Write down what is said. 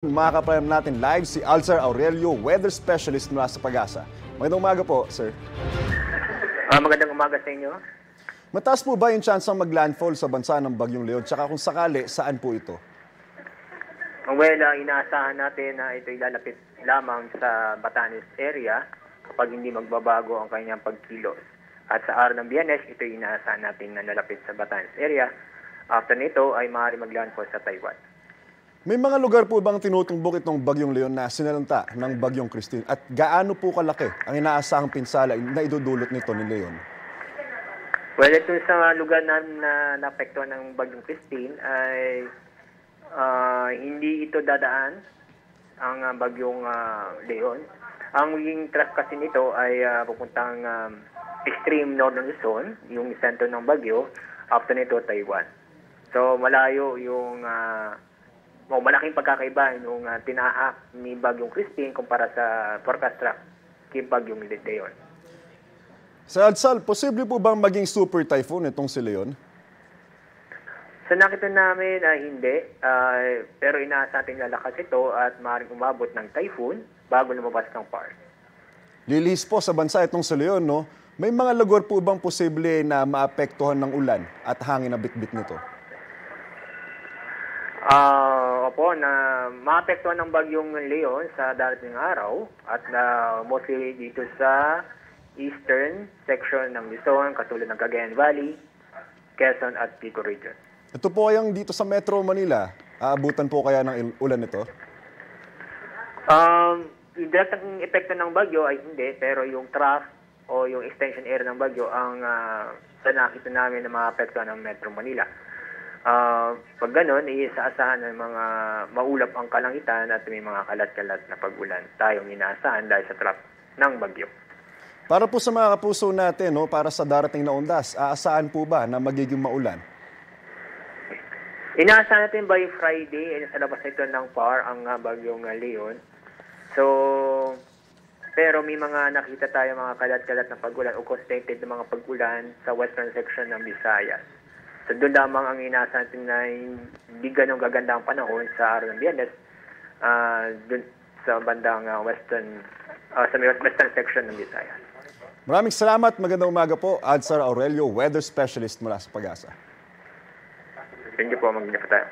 Mga kaprayam natin live si Alzar Aurelio, weather specialist mula sa Pag-asa. Magandang umaga po, sir. Magandang umaga sa inyo. Mataas po ba yung chance ng mag-landfall sa bansa ng Bagyong Leon? Tsaka kung sakali, saan po ito? Well, inaasahan natin na ito'y lalapit lamang sa Batanes area kapag hindi magbabago ang kanyang pagkilos. At sa araw ng Biyernes, ito'y inaasahan natin na lalapit sa Batanes area. After nito ay maaari mag-landfall sa Taiwan. May mga lugar po bang tinutumbok itong Bagyong Leon na sinalanta ng Bagyong Christine? At gaano po kalaki ang inaasahang pinsala na idudulot nito ni Leon? Well, ito sa lugar na naapektuhan ng Bagyong Christine ay hindi ito dadaan ang Bagyong Leon. Ang magiging track kasi nito ay pupuntang extreme northern Luzon, yung sentro ng Bagyo, after nito Taiwan. So malayo yung malaking pagkakaiba yung tinahak ni Bagyong Christine kumpara sa forecast track kay Bagyong Leon. Sa Alzar, posible po bang maging super typhoon itong si Leon? Sa nakita namin hindi, pero inaasahan natin lalakas ito at maaaring umabot ng typhoon bago lumabas ng PAR. Lilihis po sa bansa itong si Leon, no? May mga lugar po bang posible na maapektuhan ng ulan at hangin na bitbit nito? Opo, na maapektuhan ng Bagyong Leon sa darating araw at mostly dito sa eastern section ng Luzon, katulad ng Cagayan Valley, Quezon at Pico Region. Ito po yung dito sa Metro Manila. Aabutan po kaya ng ulan ito? Yung direktang epekto ng bagyo ay hindi, pero yung trough o yung extension area ng bagyo ang nakita namin na maapektuhan ng Metro Manila. Pag gano'n, iisaasahan ng mga maulap ang kalangitan at may mga kalat-kalat na pag-ulan tayong inaasahan dahil sa trap ng bagyo. Para po sa mga kapuso natin, no, para sa darating na undas, aasahan po ba na magiging maulan? Inaasahan natin by Friday, sa labas ito ng PAR ang Bagyong Leon. So, pero may mga nakita tayo mga kalat-kalat na pag-ulan o concentrated na mga pag-ulan sa western section ng Visayas. So doon lamang ang inaasahan natin na hindi ganong gaganda ang panahon sa araw ng Biyernes doon sa bandang western section ng Visayas. Maraming salamat. Magandang umaga po. Alzar Aurelio, weather specialist mula sa Pag-asa. Thank you po. Mag-ingat tayo.